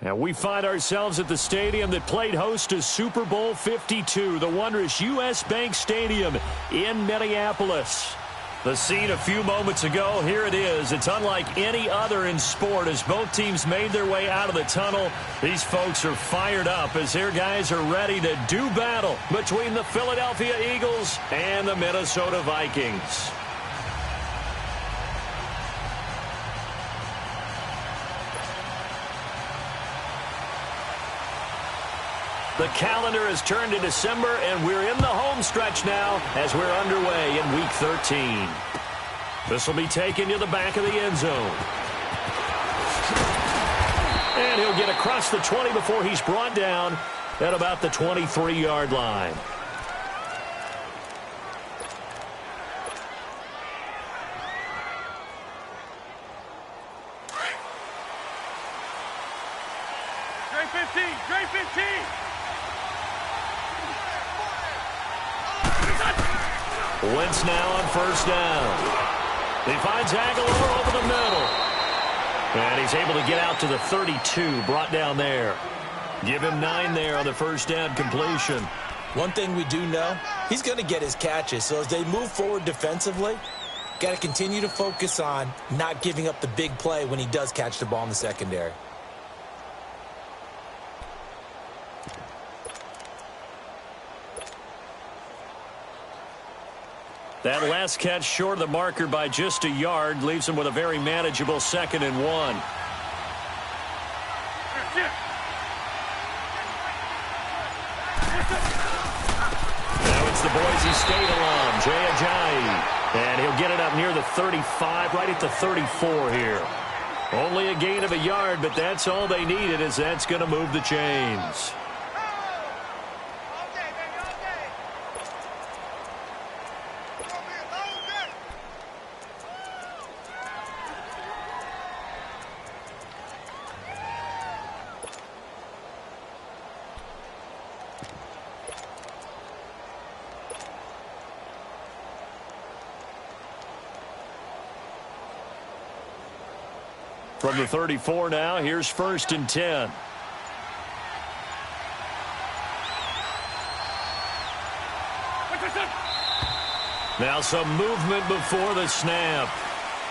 And we find ourselves at the stadium that played host to Super Bowl 52, the wondrous U.S. Bank Stadium in Minneapolis. The scene a few moments ago, here it is. It's unlike any other in sport as both teams made their way out of the tunnel. These folks are fired up as their guys are ready to do battle between the Philadelphia Eagles and the Minnesota Vikings. The calendar has turned to December, and we're in the home stretch now as we're underway in Week 13. This will be taken to the back of the end zone. And he'll get across the 20 before he's brought down at about the 23-yard line. Trey 15! Wentz now on first down. He finds Aguilar over the middle. And he's able to get out to the 32, brought down there. Give him 9 there on the first down completion. One thing we do know, he's going to get his catches. So as they move forward defensively, got to continue to focus on not giving up the big play when he does catch the ball in the secondary. That last catch short of the marker by just a yard leaves him with a very manageable 2nd and 1. Now it's the Boise State alum, Jay Ajayi. And he'll get it up near the 35, right at the 34 here. Only a gain of a yard, but that's all they needed as that's going to move the chains. From the 34 now, here's 1st and 10. Now some movement before the snap.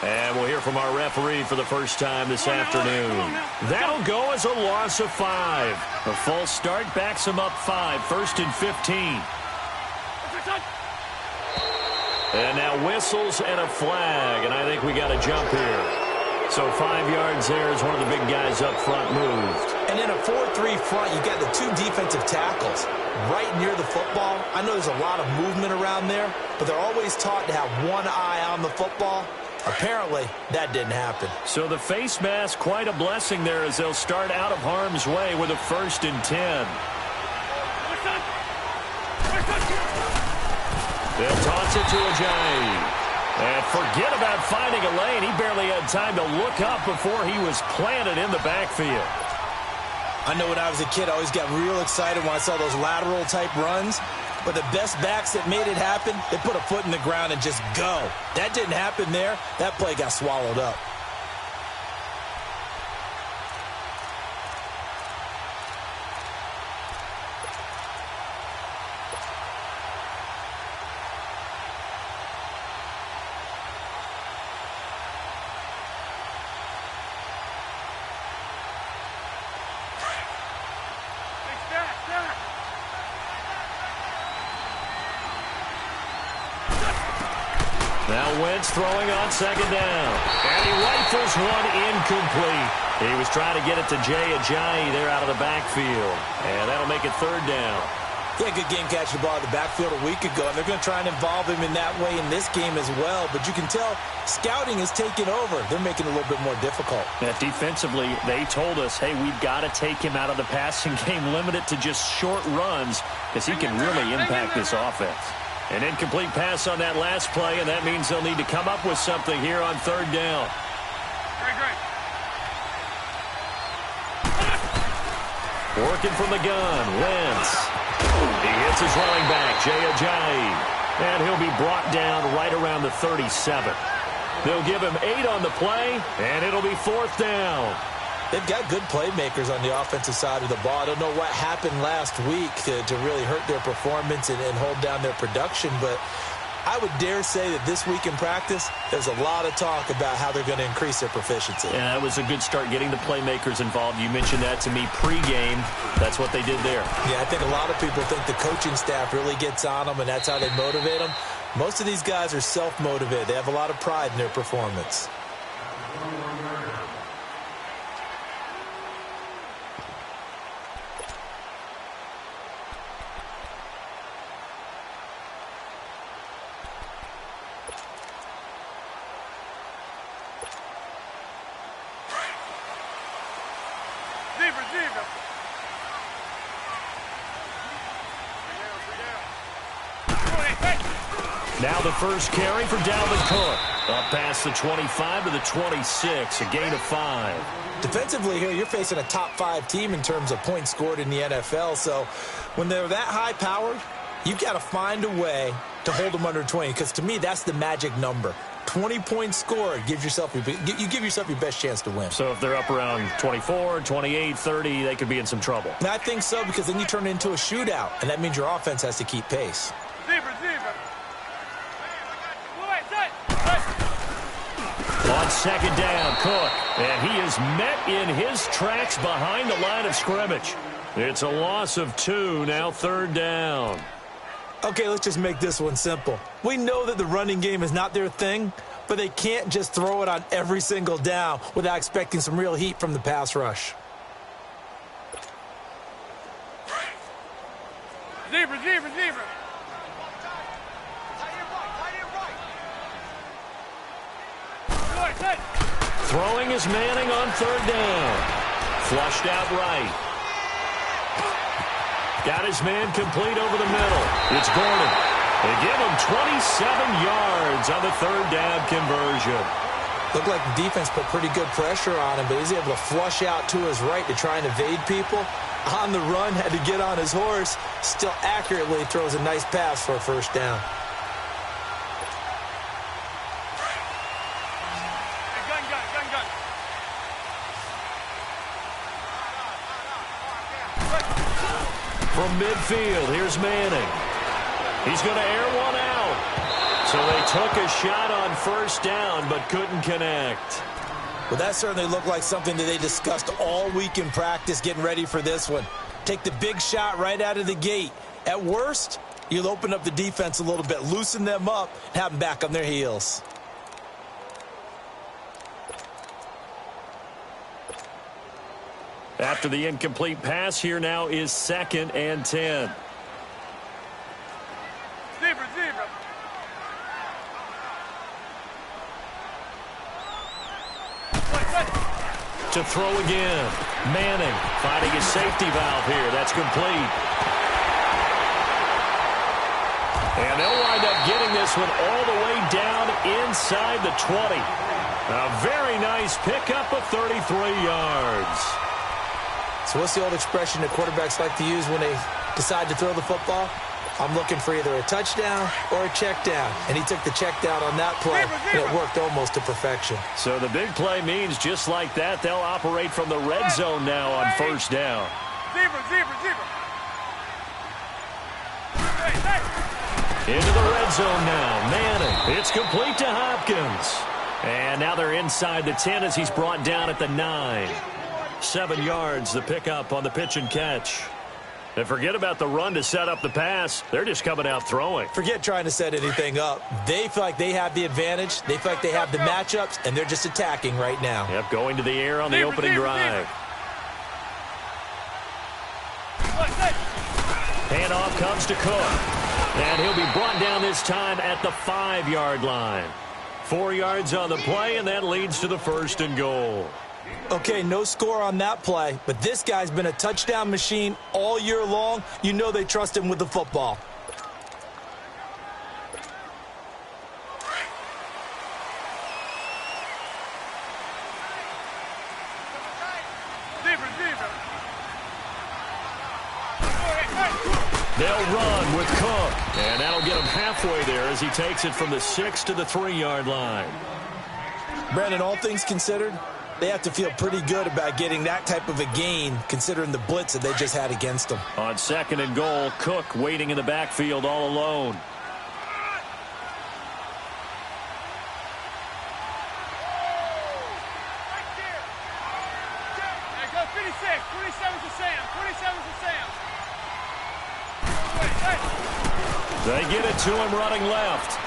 And we'll hear from our referee for the first time this afternoon. That'll go as a loss of 5. A false start backs him up 5, 1st and 15. And now whistles and a flag, and I think we got a jump here. So 5 yards there as one of the big guys up front moved. And in a 4-3 front, you got the 2 defensive tackles right near the football. I know there's a lot of movement around there, but they're always taught to have one eye on the football. Apparently, that didn't happen. So the face mask, quite a blessing there as they'll start out of harm's way with a 1st and 10. They'll toss it to Ajayi. And forget about finding a lane. He barely had time to look up before he was planted in the backfield. I know when I was a kid, I always got real excited when I saw those lateral type runs. But the best backs that made it happen, they put a foot in the ground and just go. That didn't happen there. That play got swallowed up. Now Wentz throwing on 2nd down. And he rifles one incomplete. He was trying to get it to Jay Ajayi there out of the backfield. And that'll make it 3rd down. Yeah, good game catching the ball in the backfield a week ago. And they're going to try and involve him in that way in this game as well. But you can tell scouting is taking over. They're making it a little bit more difficult. Yeah, defensively, they told us, hey, we've got to take him out of the passing game, limit it to just short runs because he can really impact this offense. An incomplete pass on that last play, and that means they'll need to come up with something here on 3rd down. Working from the gun, Wentz. He hits his running back, Jay Ajayi. And he'll be brought down right around the 37. They'll give him 8 on the play, and it'll be 4th down. They've got good playmakers on the offensive side of the ball. I don't know what happened last week to really hurt their performance and hold down their production, but I would dare say that this week in practice, there's a lot of talk about how they're going to increase their proficiency. Yeah, that was a good start getting the playmakers involved. You mentioned that to me pregame. That's what they did there. Yeah, I think a lot of people think the coaching staff really gets on them, and that's how they motivate them. Most of these guys are self-motivated. They have a lot of pride in their performance. Now the first carry for Dalvin Cook. Up past the 25 to the 26, a gain of 5. Defensively here, you're facing a top-5 team in terms of points scored in the NFL. So when they're that high-powered, you've got to find a way to hold them under 20. Because to me, that's the magic number. 20 points scored gives yourself you give yourself your best chance to win. So if they're up around 24, 28, 30, they could be in some trouble. And I think so, because then you turn it into a shootout, and that means your offense has to keep pace. On second down, Cook, and he is met in his tracks behind the line of scrimmage. It's a loss of 2, now third down. Okay, let's just make this one simple. We know that the running game is not their thing, but they can't just throw it on every single down without expecting some real heat from the pass rush. Zebra. Throwing is Manning on third down. Flushed out right. Got his man complete over the middle. It's Gordon. They give him 27 yards on the third down conversion. Looked like the defense put pretty good pressure on him, but he's able to flush out to his right to try and evade people. On the run, had to get on his horse. Still accurately throws a nice pass for a first down. From midfield, here's Manning. He's going to air one out. So they took a shot on first down, but couldn't connect. Well, that certainly looked like something that they discussed all week in practice getting ready for this one. Take the big shot right out of the gate. At worst, you'll open up the defense a little bit, loosen them up, and have them back on their heels. After the incomplete pass, here now is 2nd and 10. Zebra. To throw again. Manning finding his safety valve here. That's complete. And they'll wind up getting this one all the way down inside the 20. A very nice pickup of 33 yards. So what's the old expression that quarterbacks like to use when they decide to throw the football? I'm looking for either a touchdown or a check down. And he took the check down on that play, and it worked almost to perfection. So the big play means just like that, they'll operate from the red zone now on first down. Zebra. Into the red zone now. Manning. It's complete to Hopkins. And now they're inside the 10 as he's brought down at the 9. 7 yards, the pickup on the pitch and catch. And forget about the run to set up the pass. They're just coming out throwing. Forget trying to set anything up. They feel like they have the advantage. They feel like they have the matchups, and they're just attacking right now. Yep, going to the air on the opening drive. Handoff comes to Cook. And he'll be brought down this time at the 5-yard line. 4 yards on the play, and that leads to the 1st and goal. Okay, no score on that play, but this guy's been a touchdown machine all year long. You know they trust him with the football. They'll run with Cook, and that'll get him halfway there as he takes it from the 6 to the 3-yard line. Brandon, all things considered, They have to feel pretty good about getting that type of a gain, considering the blitz that they just had against them. On 2nd and goal, Cook waiting in the backfield all alone. They get it to him running left.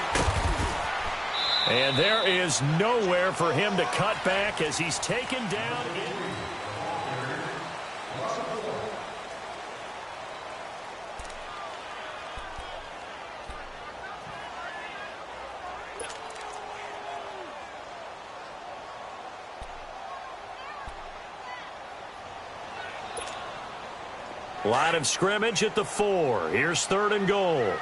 And there is nowhere for him to cut back as he's taken down. Line of scrimmage at the 4. Here's 3rd and goal.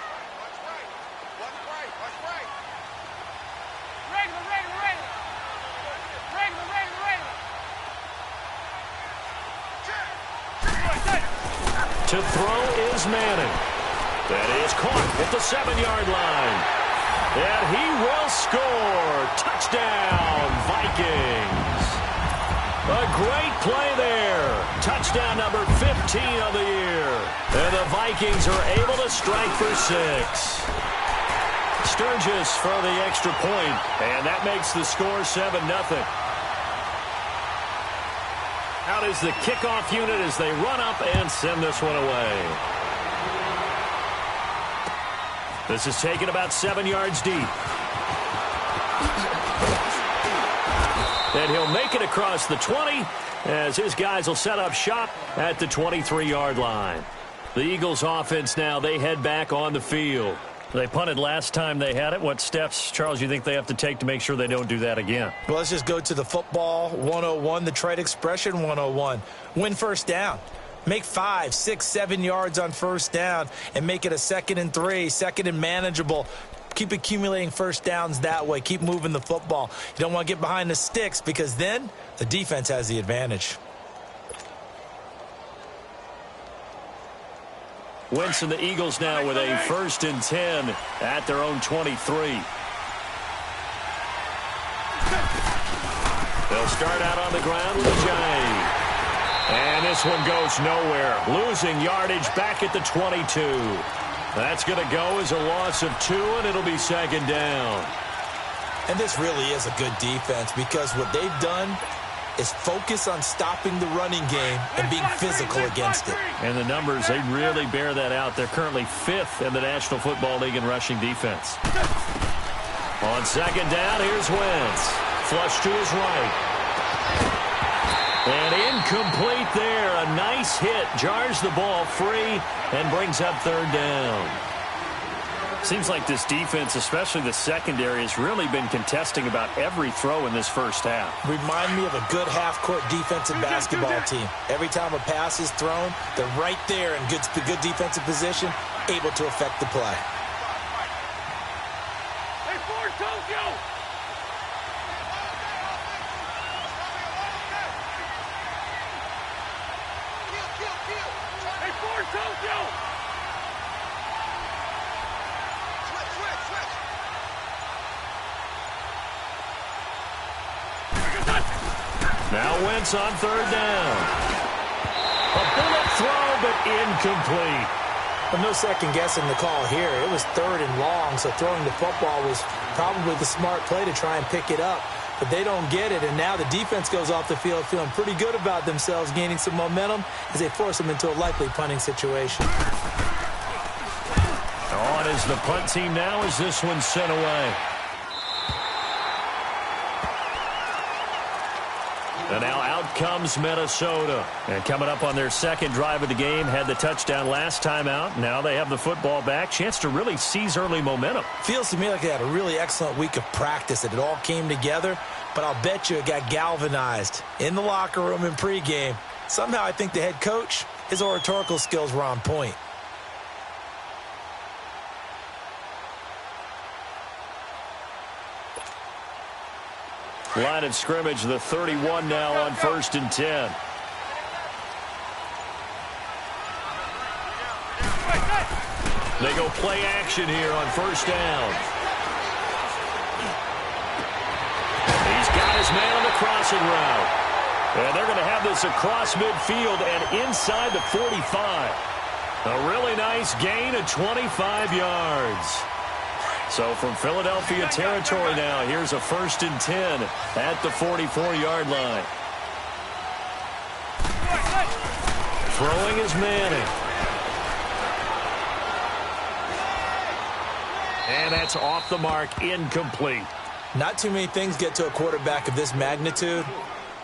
To throw is Manning. That is caught at the 7-yard line. And he will score. Touchdown, Vikings. A great play there. Touchdown number 15 of the year. And the Vikings are able to strike for 6. Sturgis for the extra point. And that makes the score 7-0. Out is the kickoff unit as they run up and send this one away. This is taken about 7 yards deep. And he'll make it across the 20 as his guys will set up shop at the 23-yard line. The Eagles offense now, they head back on the field. They punted last time they had it. What steps, Charles, you think they have to take to make sure they don't do that again? Well, let's just go to the football 101, the trade expression 101. Win first down. Make 5, 6, 7 yards on first down and make it a 2nd and 3, 2nd and manageable. Keep accumulating first downs that way. Keep moving the football. You don't want to get behind the sticks because then the defense has the advantage. Wentz and the Eagles now with a 1st and 10 at their own 23. They'll start out on the ground with a giant. And this one goes nowhere. Losing yardage back at the 22. That's going to go as a loss of 2, and it'll be 2nd down. And this really is a good defense because what they've done is focus on stopping the running game and being physical against it. And the numbers, they really bear that out. They're currently 5th in the National Football League in rushing defense. On 2nd down, here's Wentz. Flush to his right. And incomplete there. A nice hit. Jars the ball free and brings up 3rd down. Seems like this defense, especially the secondary, has really been contesting about every throw in this first half. Remind me of a good half-court defensive basketball team. Every time a pass is thrown, they're right there in good defensive position, able to affect the play. Hey, Ford, Tokyo! Hey, Ford, Tokyo! Now Wentz on 3rd down. A bullet throw, but incomplete. Well, no second guessing the call here. It was 3rd and long, so throwing the football was probably the smart play to try and pick it up. But they don't get it, and now the defense goes off the field feeling pretty good about themselves, gaining some momentum as they force them into a likely punting situation. On is the punt team now as this one's sent away. And now out comes Minnesota. And coming up on their 2nd drive of the game, had the touchdown last time out. Now they have the football back. Chance to really seize early momentum. Feels to me like they had a really excellent week of practice. It all came together, but I'll bet you it got galvanized in the locker room in pregame. Somehow I think the head coach, his oratorical skills were on point. Line of scrimmage, the 31 now on 1st and 10. They go play action here on 1st down. He's got his man on the crossing passing route. And they're going to have this across midfield and inside the 45. A really nice gain of 25 yards. So from Philadelphia territory now, here's a 1st and 10 at the 44-yard line. Throwing is Manning. And that's off the mark, incomplete. Not too many things get to a quarterback of this magnitude,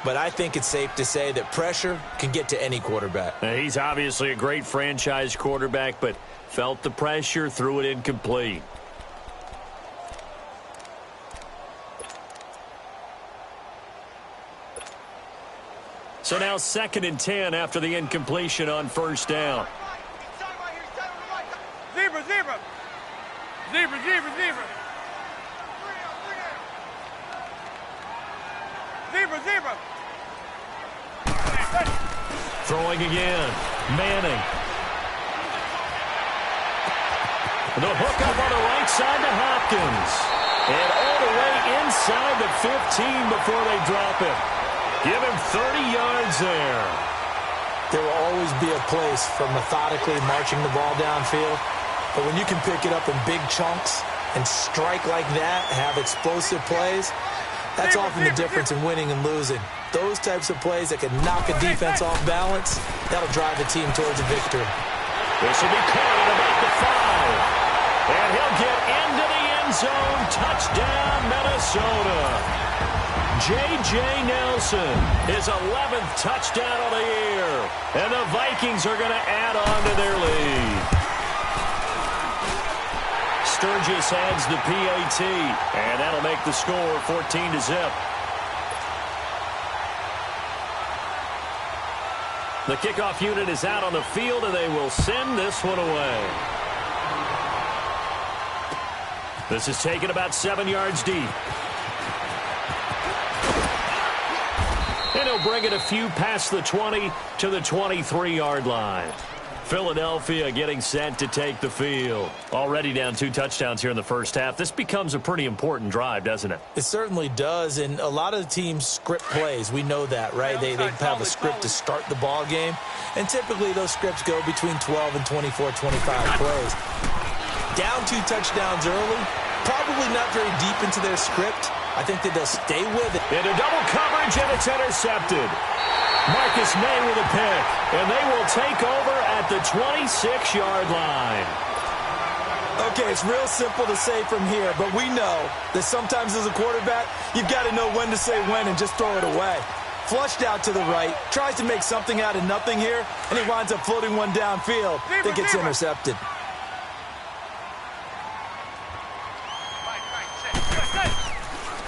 but I think it's safe to say that pressure can get to any quarterback. He's obviously a great franchise quarterback, but felt the pressure, threw it incomplete. So now 2nd and 10 after the incompletion on 1st down. Zebra, zebra. Zebra, zebra, zebra. Zebra, zebra. Throwing again. Manning. The hook up on the right side to Hopkins. And all the way inside the 15 before they drop it. Give him 30 yards there. There will always be a place for methodically marching the ball downfield. But when you can pick it up in big chunks and strike like that, have explosive plays, that's often the difference in winning and losing. Those types of plays that can knock a defense off balance, that'll drive a team towards a victory. This will be caught at about the 5. And he'll get into the end zone. Touchdown, Minnesota. J.J. Nelson, his 11th touchdown of the year. And the Vikings are going to add on to their lead. Sturgis adds the PAT, and that'll make the score 14-0. The kickoff unit is out on the field, and they will send this one away. This is taken about 7 yards deep. And he'll bring it a few past the 20 to the 23-yard line. Philadelphia getting set to take the field. Already down 2 touchdowns here in the first half. This becomes a pretty important drive, doesn't it? It certainly does, and a lot of the teams script plays. We know that, right? They have a script to start the ball game, and typically those scripts go between 12 and 24, 25 plays. Down 2 touchdowns early, probably not very deep into their script. I think that they'll stay with it. Into double coverage, and it's intercepted. Marcus May with a pick, and they will take over at the 26-yard line. Okay, it's real simple to say from here, but we know that sometimes as a quarterback, you've got to know when to say when and just throw it away. Flushed out to the right, tries to make something out of nothing here, and he winds up floating one downfield that gets intercepted.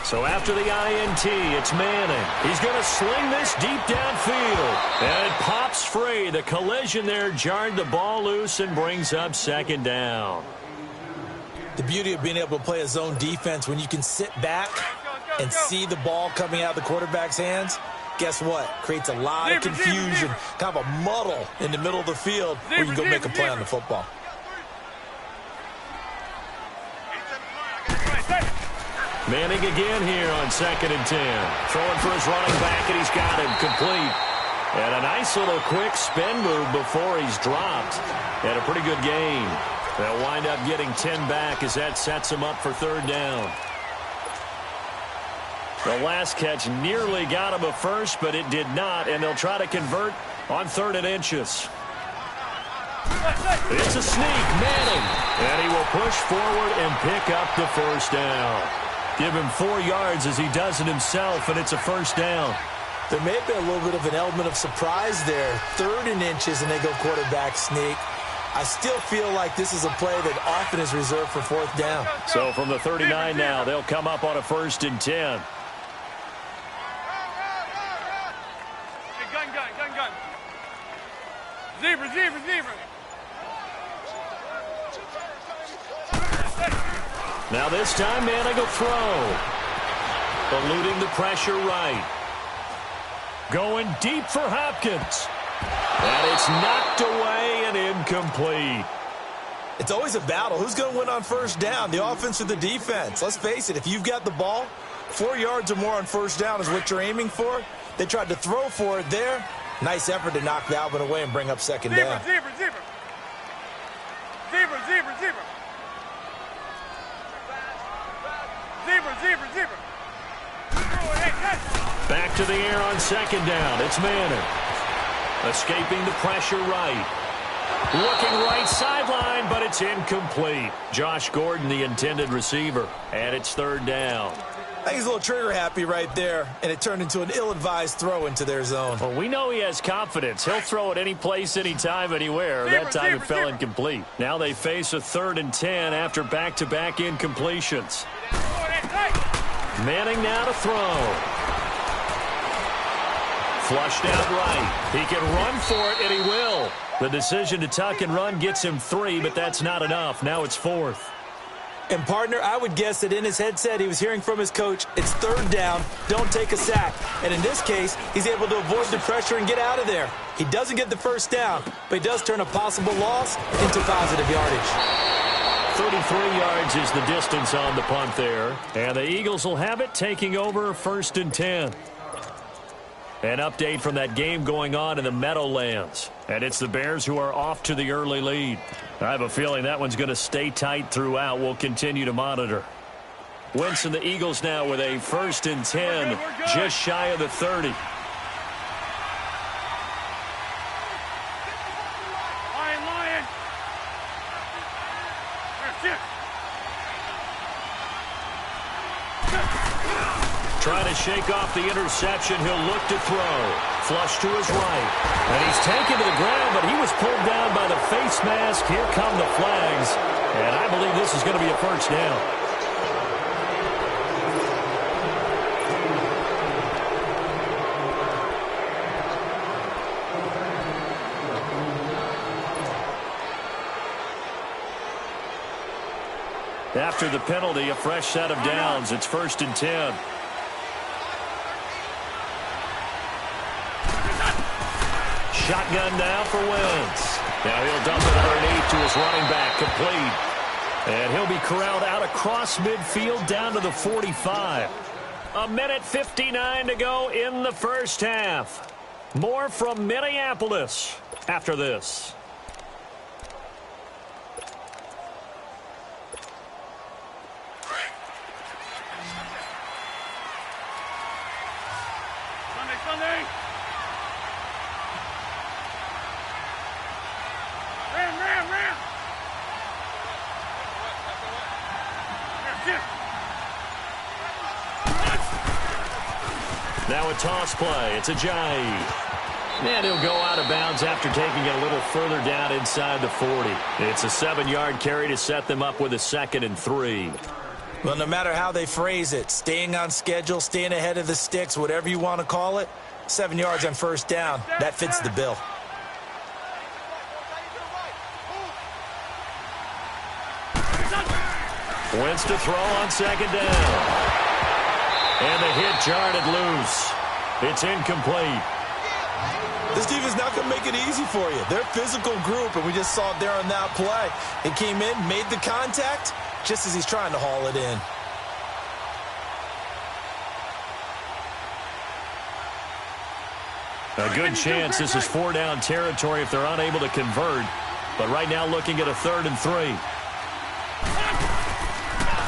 So after the INT, it's Manning. He's going to sling this deep downfield. And it pops free. The collision there jarred the ball loose and brings up 2nd down. The beauty of being able to play a zone defense when you can sit back and see the ball coming out of the quarterback's hands, guess what? Creates a lot of confusion, kind of a muddle in the middle of the field where you can go make a play on the football. Manning again here on 2nd and 10. Throwing for his running back, and he's got him complete. And a nice little quick spin move before he's dropped. And a pretty good gain. They'll wind up getting 10 back as that sets him up for 3rd down. The last catch nearly got him a first, but it did not. And they'll try to convert on 3rd and inches. It's a sneak, Manning. And he will push forward and pick up the 1st down. Give him 4 yards as he does it himself, and it's a 1st down. There may have been a little bit of an element of surprise there. 3rd and inches, and they go quarterback sneak. I still feel like this is a play that often is reserved for 4th down. So from the 39 now, they'll come up on a 1st and 10. Gun. Zebra, zebra, zebra. Now this time, Manning will throw. Eluding the pressure right. Going deep for Hopkins. And it's knocked away and incomplete. It's always a battle. Who's going to win on 1st down, the offense or the defense? Let's face it, if you've got the ball, 4 yards or more on first down is what you're aiming for. They tried to throw for it there. Nice effort to knock that one away and bring up second down. Zebra, zebra. Zebra, zebra, zebra. Zebra, zebra, zebra. Back to the air on second down. It's Manning. Escaping the pressure right. Looking right sideline, but it's incomplete. Josh Gordon, the intended receiver. And it's third down. I think he's a little trigger happy right there, and it turned into an ill-advised throw into their zone. Well, we know he has confidence. He'll throw it any place, anytime, anywhere. That time it fell incomplete. Now they face a 3rd and 10 after back-to-back incompletions. Manning now to throw. Flushed out right. He can run for it, and he will. The decision to tuck and run gets him 3, but that's not enough. Now it's 4th. And, partner, I would guess that in his headset he was hearing from his coach, it's 3rd down, don't take a sack. And in this case, he's able to avoid the pressure and get out of there. He doesn't get the first down, but he does turn a possible loss into positive yardage. 33 yards is the distance on the punt there. And the Eagles will have it, taking over 1st and 10. An update from that game going on in the Meadowlands. And it's the Bears who are off to the early lead. I have a feeling that one's going to stay tight throughout. We'll continue to monitor. Wentz and the Eagles now with a 1st and 10, just shy of the 30. Lion. Trying to shake off the interception. He'll look to throw. Flush to his right. And he's taken to the ground, but he was pulled down by the face mask. Here come the flags. And I believe this is going to be a first down. After the penalty, a fresh set of downs. It's 1st and 10. Shotgun now for Wentz. Now he'll dump it underneath to his running back, complete. And he'll be corralled out across midfield down to the 45. 1:59 to go in the first half. More from Minneapolis after this. Sunday. Ram. Now a toss play. It's Ajayi. And he'll go out of bounds after taking it a little further down inside the 40. It's a 7-yard carry to set them up with a 2nd and 3. Well, no matter how they phrase it, staying on schedule, staying ahead of the sticks, whatever you want to call it, 7 yards on first down, that fits the bill. Wentz to throw on second down. And the hit jarred it loose. It's incomplete. This defense not going to make it easy for you. They're a physical group, and we just saw it there on that play. It came in, made the contact, just as he's trying to haul it in. A good chance this is 4-down territory if they're unable to convert. But right now looking at a 3rd and 3.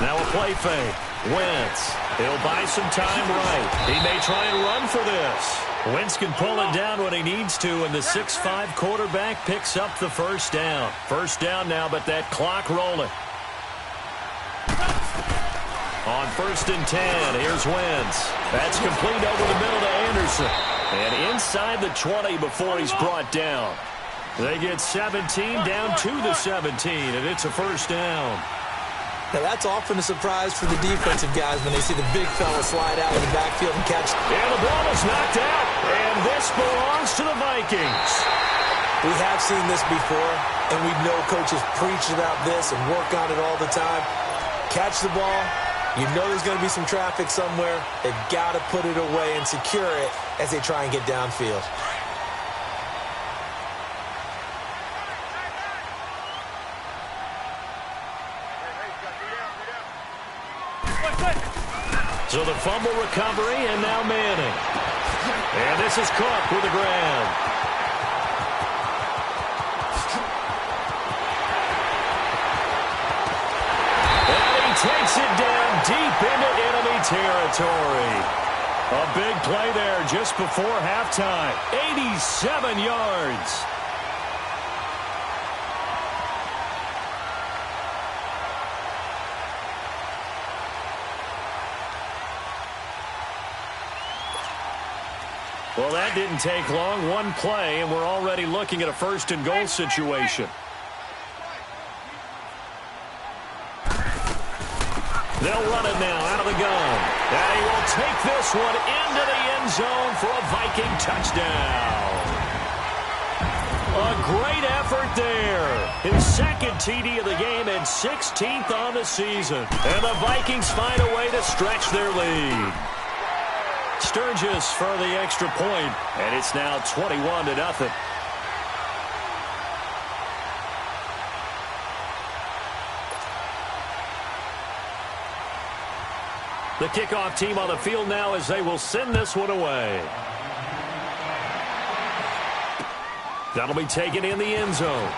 Now a play fake. Wentz. He'll buy some time right. He may try and run for this. Wentz can pull it down when he needs to, and the 6'5" quarterback picks up the first down. First down now, but that clock rolling. On 1st and 10, here's Wentz. That's complete over the middle to Anderson. And inside the 20 before he's brought down. They get 17 down to the 17, and it's a first down. Now, that's often a surprise for the defensive guys when they see the big fella slide out in the backfield and catch. And the ball is knocked out, and this belongs to the Vikings. We have seen this before, and we know coaches preach about this and work on it all the time. Catch the ball. You know there's going to be some traffic somewhere. They've got to put it away and secure it as they try and get downfield. So the fumble recovery, and now Manning. And this is Cook with a grab. And he takes it down deep into enemy territory. A big play there just before halftime. 87 yards. Well, that didn't take long. One play, and we're already looking at a first-and-goal situation. They'll run it now out of the gun. And he will take this one into the end zone for a Viking touchdown. A great effort there. His second TD of the game and 16th on the season. And the Vikings find a way to stretch their lead. Sturgis for the extra point, and it's now 21-0. The kickoff team on the field now as they will send this one away. That'll be taken in the end zone.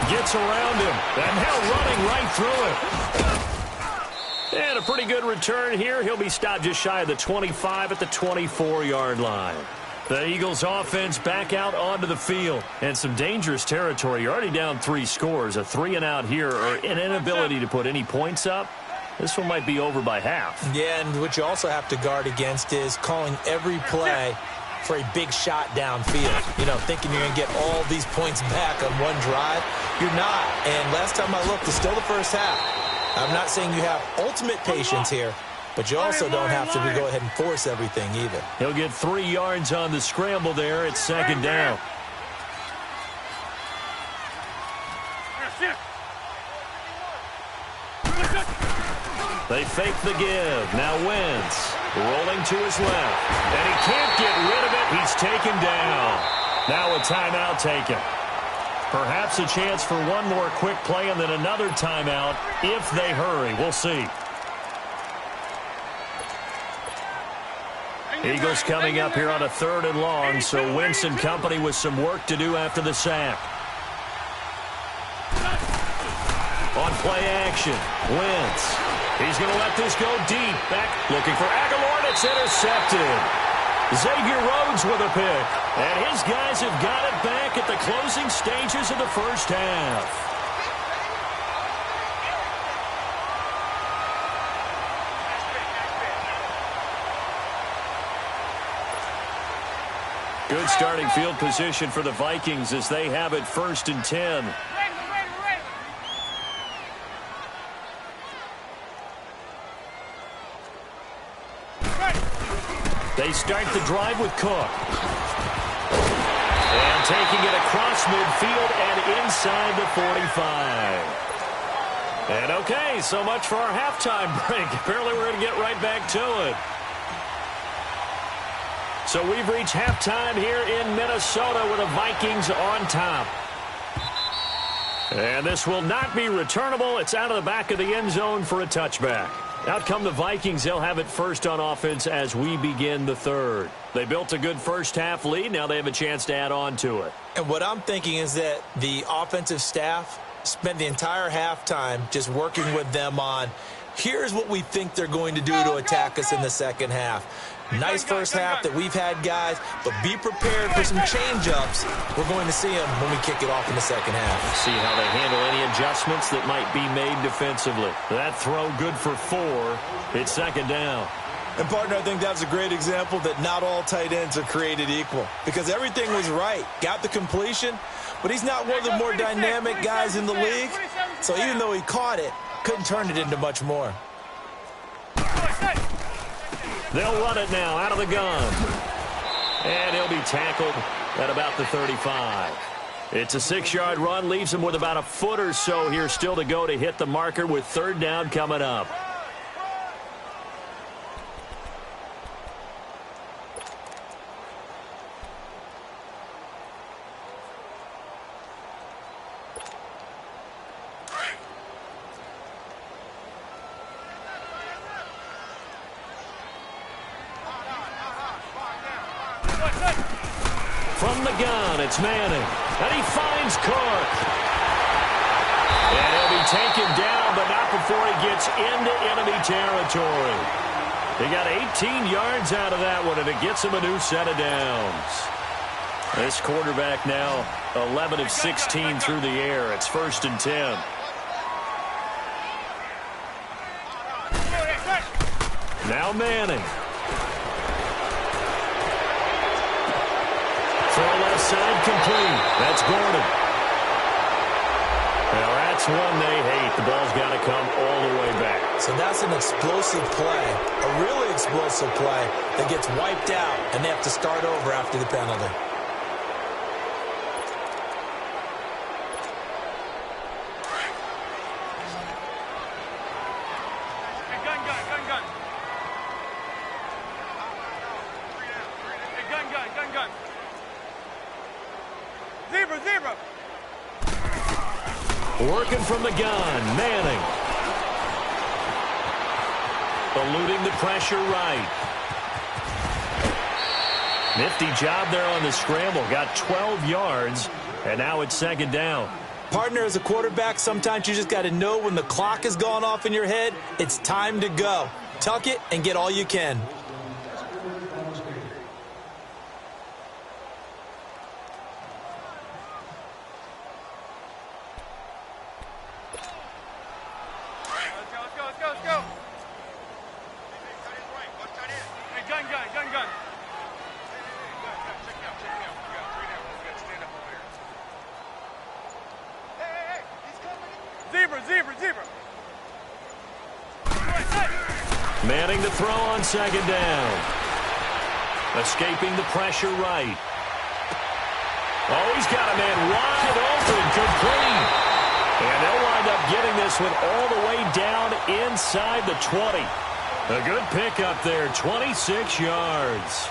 Gets around him, and now running right through it. And a pretty good return here. He'll be stopped just shy of the 25 at the 24-yard line. The Eagles offense back out onto the field. And some dangerous territory. You're already down 3 scores. A 3-and-out here or an inability to put any points up. This one might be over by half. Yeah, and what you also have to guard against is calling every play for a big shot downfield. You know, thinking you're going to get all these points back on one drive. You're not. And last time I looked, it's still the first half. I'm not saying you have ultimate patience here, but you also don't have to go ahead and force everything either. He'll get 3 yards on the scramble there. It's second down. They fake the give. Now Wentz rolling to his left. And he can't get rid of it. He's taken down. Now a timeout taken. Perhaps a chance for one more quick play and then another timeout if they hurry. We'll see. Eagles coming up here on a 3rd and long, so Wentz and company with some work to do after the sack. On play action, Wentz. He's going to let this go deep. Back looking for Aguilar, and it's intercepted. Xavier Rhodes with a pick. And his guys have got it back at the closing stages of the first half. Good starting field position for the Vikings as they have it 1st and 10. They start the drive with Cook. And taking it across midfield and inside the 45. And okay, so much for our halftime break. Apparently we're going to get right back to it. So we've reached halftime here in Minnesota with the Vikings on top. And this will not be returnable. It's out of the back of the end zone for a touchback. Out come the Vikings. They'll have it first on offense as we begin the 3rd. They built a good first half lead. Now they have a chance to add on to it. And what I'm thinking is that the offensive staff spent the entire halftime just working with them on, here's what we think they're going to do to attack us in the second half. Nice first half that we've had, guys, but be prepared for some change-ups. We're going to see them when we kick it off in the second half. See how they handle any adjustments that might be made defensively. That throw good for 4. It's second down. And, partner, I think that's a great example that not all tight ends are created equal because everything was right. Got the completion, but he's not one of the more dynamic guys in the league. So even though he caught it, couldn't turn it into much more. They'll run it now out of the gun. And he'll be tackled at about the 35. It's a 6-yard run, leaves him with about a foot or so here still to go to hit the marker with 3rd down coming up. From the gun, it's Manning. And he finds Cook. And he'll be taken down, but not before he gets into enemy territory. He got 18 yards out of that one, and it gets him a new set of downs. This quarterback now 11 of 16 through the air. It's 1st and 10. Now Manning. Throw left side complete. That's Gordon. Now that's one they hate. The ball's got to come all the way back. So that's an explosive play, a really explosive play that gets wiped out, and they have to start over after the penalty. Working from the gun, Manning. Eluding the pressure right. Nifty job there on the scramble. Got 12 yards, and now it's 2nd down. Partner, as a quarterback, sometimes you just got to know when the clock has gone off in your head, it's time to go. Tuck it and get all you can. Manning to throw on 2nd down. Escaping the pressure right. Oh, he's got a man wide open, complete. And they'll wind up getting this one all the way down inside the 20. A good pickup there, 26 yards.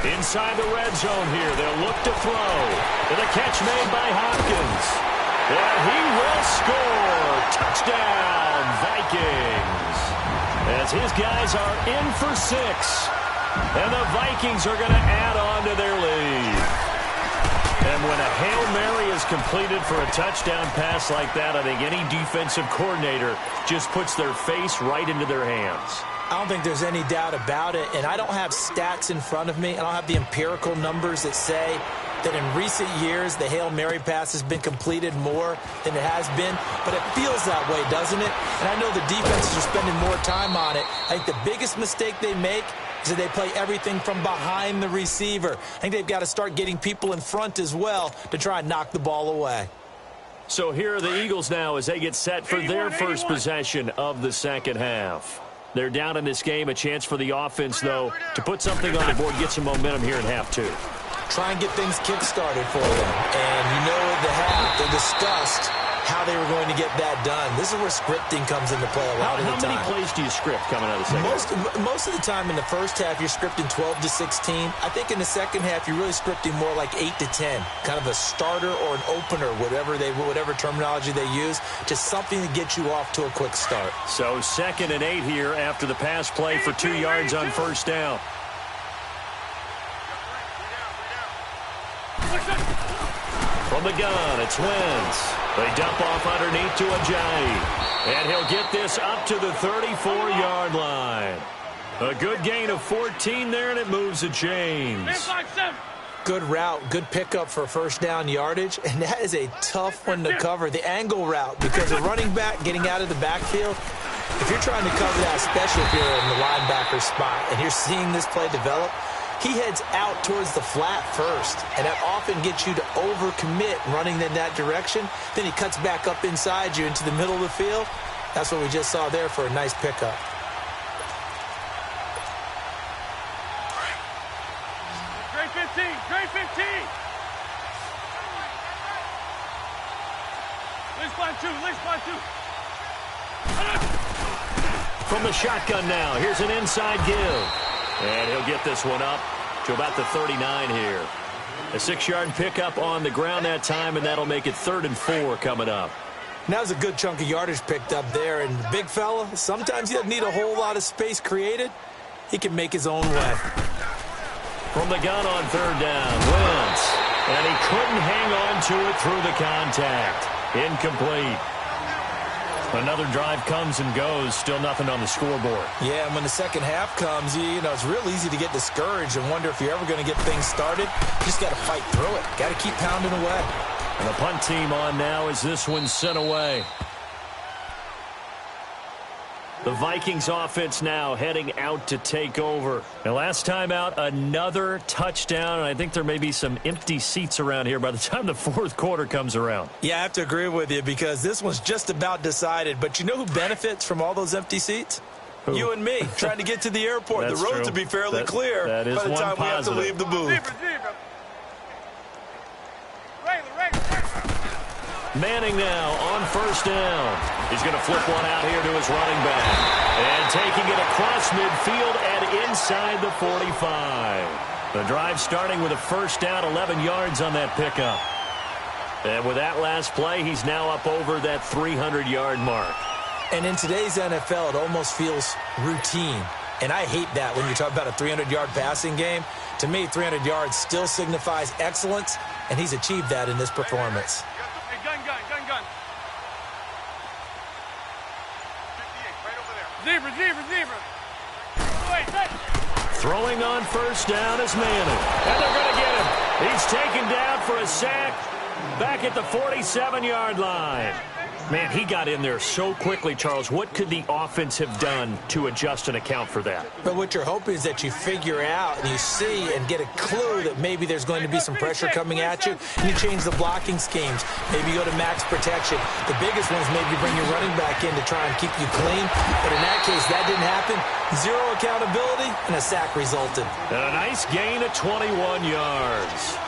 Inside the red zone here. They'll look to throw. With a catch made by Hopkins. And he will score. Touchdown, Vikings. As his guys are in for 6. And the Vikings are going to add on to their lead. And when a Hail Mary is completed for a touchdown pass like that, I think any defensive coordinator just puts their face right into their hands. I don't think there's any doubt about it, and I don't have stats in front of me. I don't have the empirical numbers that say that in recent years the Hail Mary pass has been completed more than it has been, but it feels that way, doesn't it? And I know the defenses are spending more time on it. I think the biggest mistake they make is that they play everything from behind the receiver. I think they've got to start getting people in front as well to try and knock the ball away. So here are the Eagles now as they get set for their first possession of the 2nd half. They're down in this game. A chance for the offense, though, to put something on the board, get some momentum here in half 2. Try and get things kick-started for them. And you know at the half, they discussed how they were going to get that done. This is where scripting comes into play a lot of the time. How many plays do you script coming out of the 2nd half? Most of the time in the first half, you're scripting 12 to 16. I think in the 2nd half, you're really scripting more like 8 to 10. Kind of a starter or an opener, whatever terminology they use, just something to get you off to a quick start. So 2nd and 8 here after the pass play for 2 yards on 1st down. From the gun, it's Wentz. They dump off underneath to Ajayi. And he'll get this up to the 34-yard line. A good gain of 14 there, and it moves the chains. Good route, good pickup for 1st down yardage, and that is a tough one to cover, the angle route, because a running back getting out of the backfield, if you're trying to cover that, especially if you're in the linebacker spot, and you're seeing this play develop, he heads out towards the flat first, and that often gets you to overcommit running in that direction. Then he cuts back up inside you into the middle of the field. That's what we just saw there for a nice pickup. Trey 15, Trey 15. From the shotgun now, here's an inside give. And he'll get this one up to about the 39 here. A 6-yard pickup on the ground that time, and that'll make it 3rd and 4 coming up. That was a good chunk of yardage picked up there. And the big fella, sometimes he doesn't need a whole lot of space created. He can make his own way. From the gun on 3rd down, Wentz. And he couldn't hang on to it through the contact. Incomplete. Another drive comes and goes. Still nothing on the scoreboard. Yeah, and when the second half comes, you know, it's real easy to get discouraged and wonder if you're ever going to get things started. You just got to fight through it. Got to keep pounding away. And the punt team on now as this one's sent away. The Vikings offense now heading out to take over. And last time out, another touchdown. And I think there may be some empty seats around here by the time the 4th quarter comes around. Yeah, I have to agree with you because this one's just about decided. But you know who benefits from all those empty seats? Who? You and me, trying to get to the airport. The roads will be fairly clear that is by the time positive. we have to leave the booth. Manning now on 1st down. He's going to flip one out here to his running back. And taking it across midfield and inside the 45. The drive starting with a 1st down, 11 yards on that pickup. And with that last play, he's now up over that 300-yard mark. And in today's NFL, it almost feels routine. And I hate that when you talk about a 300-yard passing game. To me, 300 yards still signifies excellence, and he's achieved that in this performance. Gun. Zebra. Wait. Throwing on 1st down is Manning. And they're going to get him. He's taken down for a sack back at the 47-yard line. Man, he got in there so quickly, Charles. What could the offense have done to adjust and account for that? But what you're hoping is that you figure out and you see and get a clue that maybe there's going to be some pressure coming at you, and you change the blocking schemes. Maybe you go to max protection. The biggest one is maybe bring your running back in to try and keep you clean. But in that case, that didn't happen. 0 accountability, and a sack resulted. And a nice gain of 21 yards.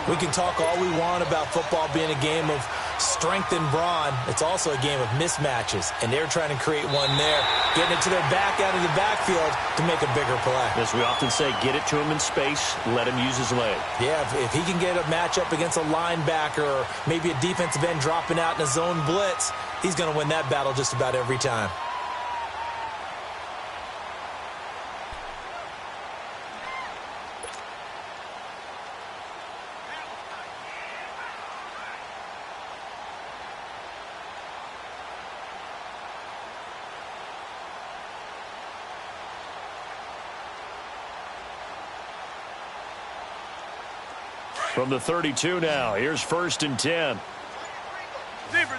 We can talk all we want about football being a game of strength and brawn. It's also a game of mismatches, and they're trying to create one there, getting it to their back out of the backfield to make a bigger play. As we often say, get it to him in space, let him use his leg. Yeah, if he can get a matchup against a linebacker or maybe a defensive end dropping out in a zone blitz, he's going to win that battle just about every time. From the 32 now, here's 1st and 10. Zebra.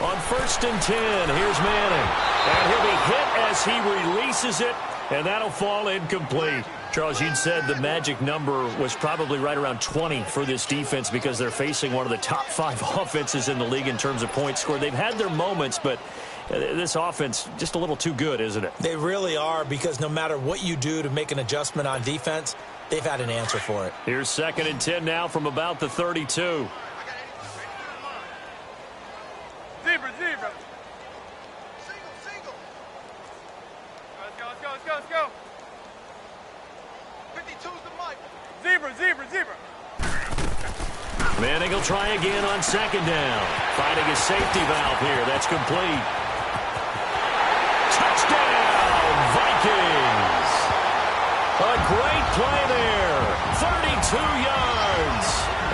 On 1st and 10, here's Manning. And he'll be hit as he releases it, and that'll fall incomplete. Charles, you'd said the magic number was probably right around 20 for this defense because they're facing one of the top 5 offenses in the league in terms of points scored. They've had their moments, but this offense just a little too good, isn't it? They really are, because no matter what you do to make an adjustment on defense, they've had an answer for it. Here's 2nd and 10 now from about the 32. Zebra. Let's go. 52's the mic. Zebra. Manning will try again on 2nd down. Finding a safety valve here. That's complete. Touchdown, Vikings. A great play there. 32 yards.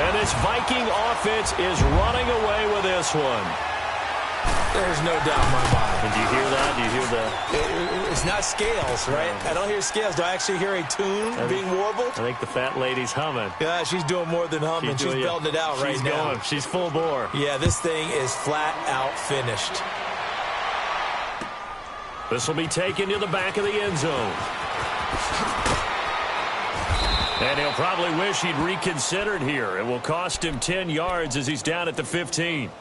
And this Viking offense is running away with this one. There's no doubt in my mind. And do you hear that? Do you hear that? It's not scales, right? I don't hear scales. Do I actually hear a tune being warbled? I think the fat lady's humming. Yeah, she's doing more than humming. She's belting it out right now. She's full bore. Yeah, this thing is flat out finished. This will be taken to the back of the end zone. And he'll probably wish he'd reconsidered here. It will cost him 10 yards as he's down at the 15.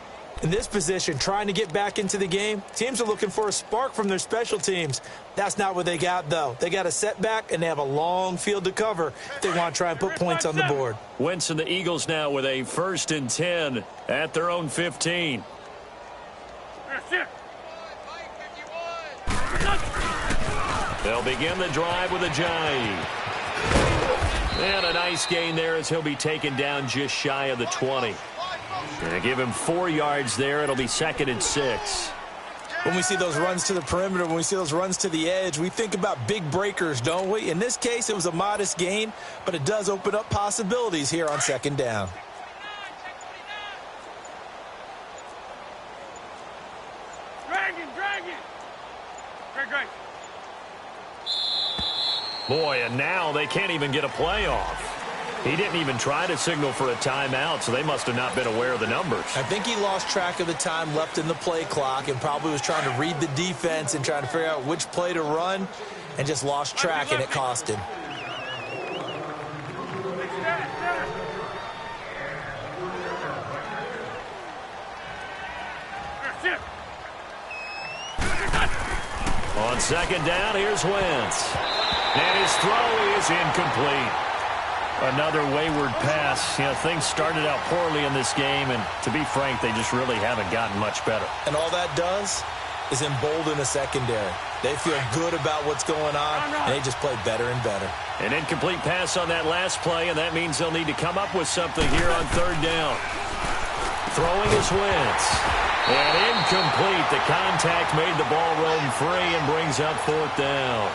In this position, trying to get back into the game, teams are looking for a spark from their special teams. That's not what they got, though. They got a setback, and they have a long field to cover if they want to try and put points on the board. Wentz and the Eagles now with a 1st and 10 at their own 15. They'll begin the drive with a jive. And a nice gain there as he'll be taken down just shy of the 20. Gonna give him 4 yards there. It'll be 2nd and 6. When we see those runs to the perimeter, when we see those runs to the edge, we think about big breakers, don't we? In this case, it was a modest gain, but it does open up possibilities here on 2nd down. Great. Boy, and now they can't even get a play off. He didn't even try to signal for a timeout, so they must have not been aware of the numbers. I think he lost track of the time left in the play clock and probably was trying to read the defense and trying to figure out which play to run and just lost track, and it cost him. On 2nd down, here's Wentz. And his throw is incomplete. Another wayward pass. You know, things started out poorly in this game, and to be frank, they just really haven't gotten much better. And all that does is embolden the secondary. They feel good about what's going on, and they just play better and better. An incomplete pass on that last play, and that means they'll need to come up with something here on 3rd down. Throwing is Wentz. And incomplete. The contact made the ball roam free and brings up 4th down.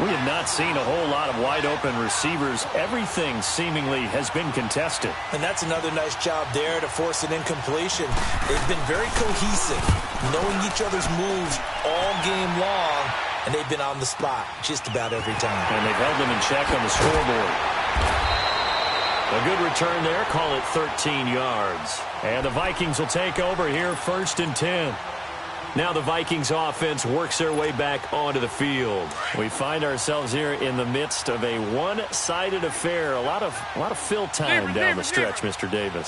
We have not seen a whole lot of wide-open receivers. Everything seemingly has been contested. And that's another nice job there to force an incompletion. They've been very cohesive, knowing each other's moves all game long, and they've been on the spot just about every time. And they've held them in check on the scoreboard. A good return there. Call it 13 yards. And the Vikings will take over here, 1st and 10. Now the Vikings offense works their way back onto the field. We find ourselves here in the midst of a one-sided affair. A lot of fill time down the stretch, Mr. Davis.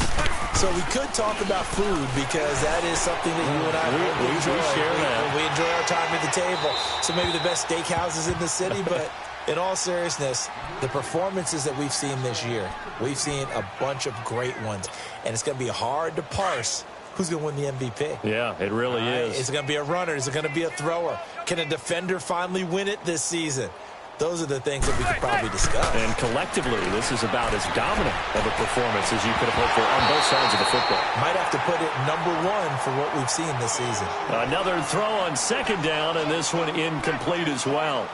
So we could talk about food because that is something that you and I enjoy. We share that. We enjoy our time at the table. So maybe the best steakhouses in the city, but in all seriousness, the performances that we've seen this year, we've seen a bunch of great ones, and it's going to be hard to parse who's going to win the MVP. Yeah, it really is. Is it going to be a runner? Is it going to be a thrower? Can a defender finally win it this season? Those are the things that we could probably discuss. And collectively, this is about as dominant of a performance as you could have hoped for on both sides of the football. Might have to put it #1 for what we've seen this season. Another throw on 2nd down, and this one incomplete as well.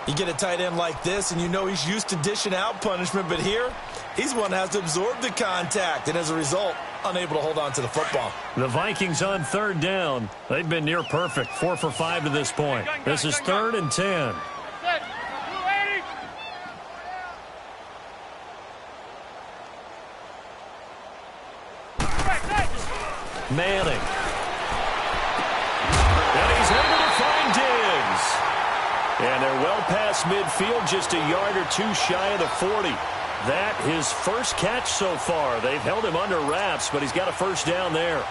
You get a tight end like this, and you know he's used to dishing out punishment, but here, he's one that has to absorb the contact, and as a result, unable to hold on to the football. The Vikings on 3rd down. They've been near perfect, 4 for 5 to this point. This is 3rd and 10. Manning. And he's able to find Diggs. And they're well past midfield, just a yard or two shy of the 40. That his first catch so far. They've held him under wraps, but he's got a 1st down there.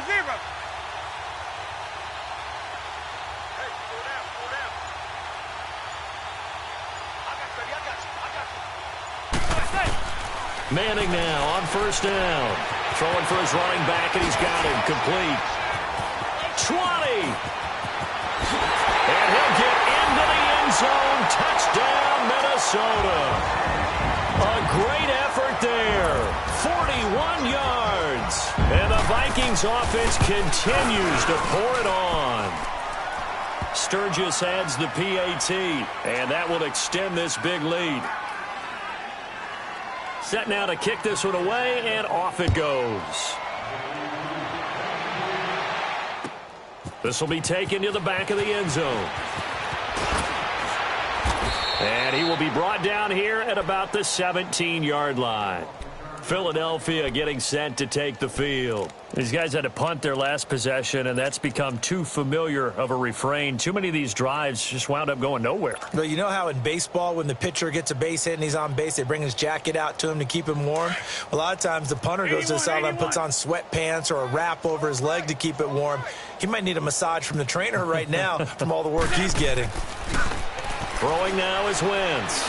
Zebra. Manning now on 1st down. Throwing for his running back, and he's got him complete. 20. And he'll get into the end zone. Touchdown, Minnesota. A great effort there. 41 yards. And the Vikings offense continues to pour it on. Sturgis adds the PAT, and that will extend this big lead. Set now to kick this one away, and off it goes. This will be taken to the back of the end zone. And he will be brought down here at about the 17-yard line. Philadelphia getting set to take the field. These guys had to punt their last possession, and that's become too familiar of a refrain. Too many of these drives just wound up going nowhere. But you know how in baseball, when the pitcher gets a base hit and he's on base, they bring his jacket out to him to keep him warm? A lot of times the punter goes to the sideline, puts on sweatpants or a wrap over his leg to keep it warm. He might need a massage from the trainer right now from all the work he's getting. Throwing now is Wentz.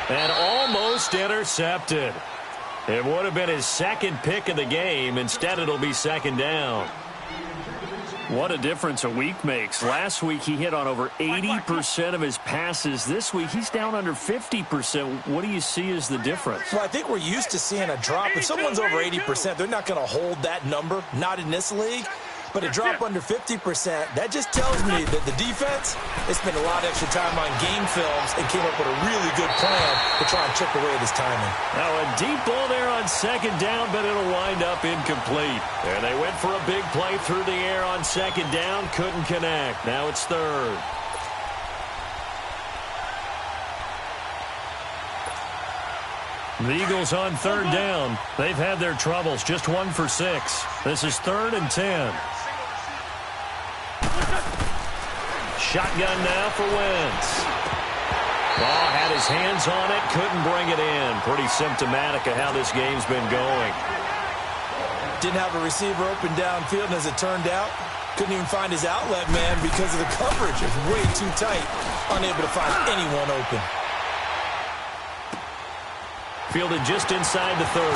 And almost intercepted. It would have been his second pick of the game. Instead, it'll be second down. What a difference a week makes. Last week, he hit on over 80% of his passes. This week, he's down under 50%. What do you see as the difference? Well, I think we're used to seeing a drop. If someone's over 80%, they're not going to hold that number, not in this league. But a drop under 50%, that just tells me that the defense, they spent a lot of extra time on game films and came up with a really good plan to try and chip away at his timing. Now a deep ball there on second down, but it'll wind up incomplete. And they went for a big play through the air on second down, couldn't connect. Now it's third. The Eagles on third down. They've had their troubles, just 1 for 6. This is 3rd and 10. Shotgun now for Wentz. Ball had his hands on it, couldn't bring it in. Pretty symptomatic of how this game's been going. Didn't have a receiver open downfield, and as it turned out, couldn't even find his outlet man because of the coverage. It's way too tight, unable to find anyone open. Fielded just inside the 30.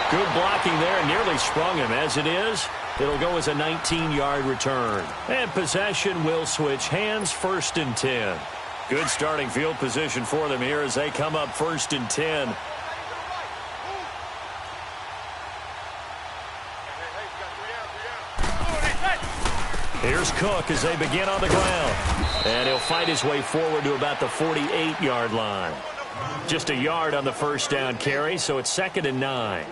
Good blocking there, nearly sprung him. As it is, it'll go as a 19-yard return. And possession will switch hands, 1st and 10. Good starting field position for them here as they come up 1st and 10. Here's Cook as they begin on the ground. And he'll fight his way forward to about the 48-yard line. Just a yard on the first down carry, so it's 2nd and 9.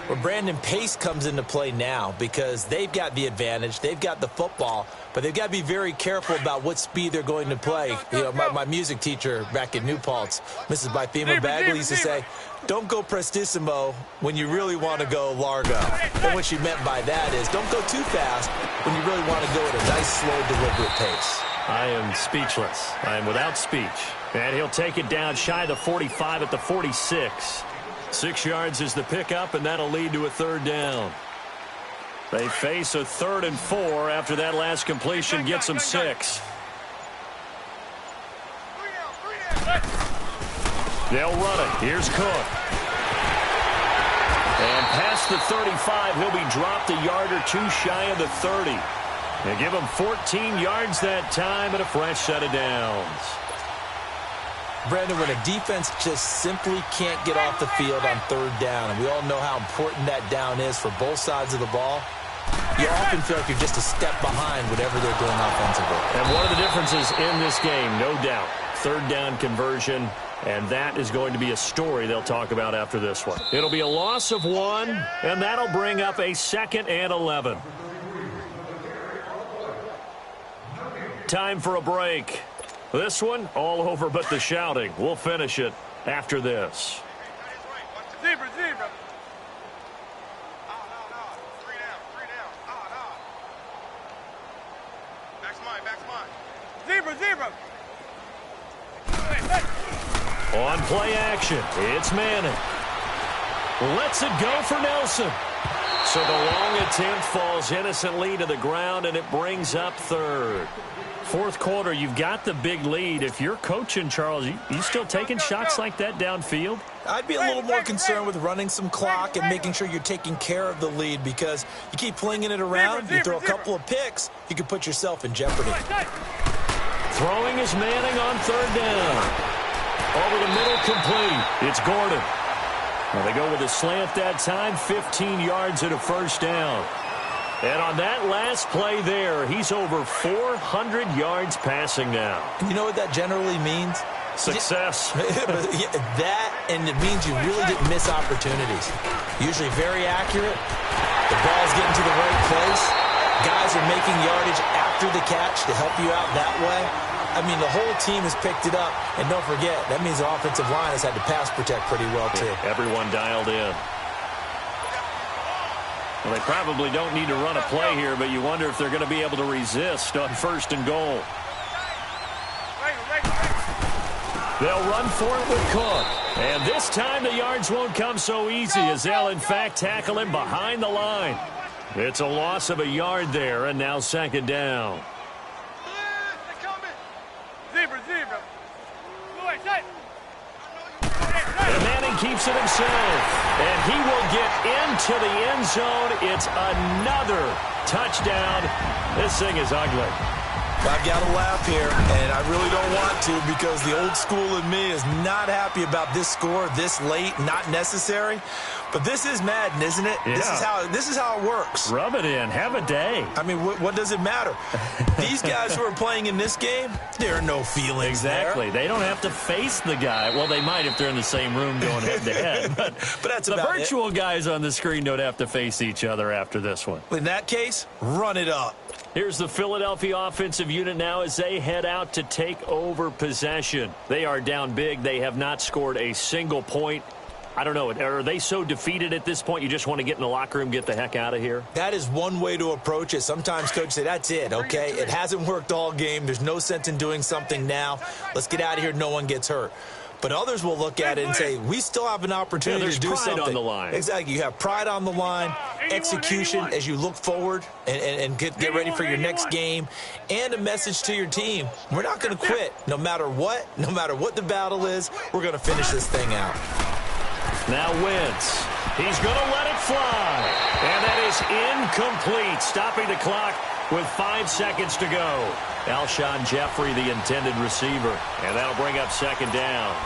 Well, Brandon, pace comes into play now because they've got the advantage. They've got the football, but they've got to be very careful about what speed they're going to play. You know, my music teacher back in New Paltz, Mrs. Bythema Bagley, used to say, don't go prestissimo when you really want to go largo. And what she meant by that is don't go too fast when you really want to go at a nice, slow, deliberate pace. I am speechless. I am without speech. And he'll take it down shy of the 45 at the 46. 6 yards is the pickup, and that'll lead to a 3rd down. They face a 3rd and 4 after that last completion gets them 6. They'll run it. Here's Cook. And past the 35, he'll be dropped a yard or two shy of the 30. They give him 14 yards that time and a fresh set of downs. Brandon, when a defense just simply can't get off the field on 3rd down, and we all know how important that down is for both sides of the ball, you often feel like you're just a step behind whatever they're doing offensively. And one of the differences in this game, no doubt, 3rd down conversion, and that is going to be a story they'll talk about after this one. It'll be a loss of 1, and that'll bring up a 2nd and 11. Time for a break. This one, all over but the shouting. We'll finish it after this. Zebra, zebra. Back's mine. Zebra, zebra. On play action, it's Manning. Lets it go for Nelson. So the long attempt falls innocently to the ground, and it brings up 3rd. 4th quarter, you've got the big lead. If you're coaching, Charles, you still taking shots like that downfield? I'd be a little more concerned with running some clock and making sure you're taking care of the lead, because you keep flinging it around, you throw a couple of picks, you can put yourself in jeopardy. Throwing is Manning on 3rd down. Over the middle, complete. It's Gordon. Well, they go with a slant that time, 15 yards and a 1st down. And on that last play there, he's over 400 yards passing now. You know what that generally means? Success. That, and it means you really didn't miss opportunities. Usually very accurate. The ball's getting to the right place. Guys are making yardage after the catch to help you out that way. I mean, the whole team has picked it up. And don't forget, that means the offensive line has had to pass protect pretty well, too. Everyone dialed in. Well, they probably don't need to run a play here, but you wonder if they're going to be able to resist on 1st and goal. They'll run for it with Cook. And this time the yards won't come so easy as they'll, in fact, tackle him behind the line. It's a loss of a yard there, and now 2nd down. And Manning keeps it himself. And he will get into the end zone. It's another touchdown. This thing is ugly. I've got to laugh here, and I really don't want to because the old school in me is not happy about this score this late, not necessary. But this is Madden, isn't it? Yeah. This is how it works. Rub it in. Have a day. I mean, what does it matter? These guys who are playing in this game, there are no feelings Exactly. there. They don't have to face the guy. Well, they might if they're in the same room going head-to-head. But that's the about virtual guys on the screen don't have to face each other after this one. In that case, run it up. Here's the Philadelphia offensive unit now as they head out to take over possession. They are down big. They have not scored a single point. I don't know. Are they so defeated at this point you just want to get in the locker room, get the heck out of here? That is one way to approach it. Sometimes coaches say, that's it, okay? It hasn't worked all game. There's no sense in doing something now. Let's get out of here. No one gets hurt. But others will look at it and say, we still have an opportunity to do something. There's pride on the line. Exactly. You have pride on the line, execution as you look forward and get ready for your next game, and a message to your team. We're not going to quit no matter what the battle is. We're going to finish this thing out. Now Wentz. He's going to let it fly. And that is incomplete, stopping the clock with 5 seconds to go. Alshon Jeffrey, the intended receiver. And that'll bring up 2nd down.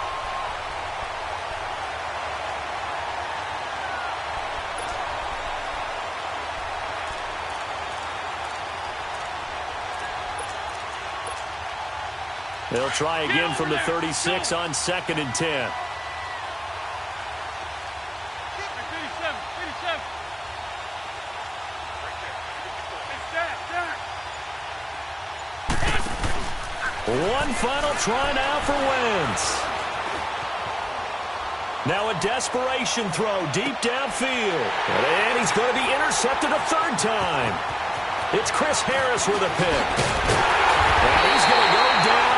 They'll try again from the 36 on 2nd and 10. One final try now for Wentz. Now a desperation throw deep downfield. And he's going to be intercepted a 3rd time. It's Chris Harris with a pick. And he's going to go down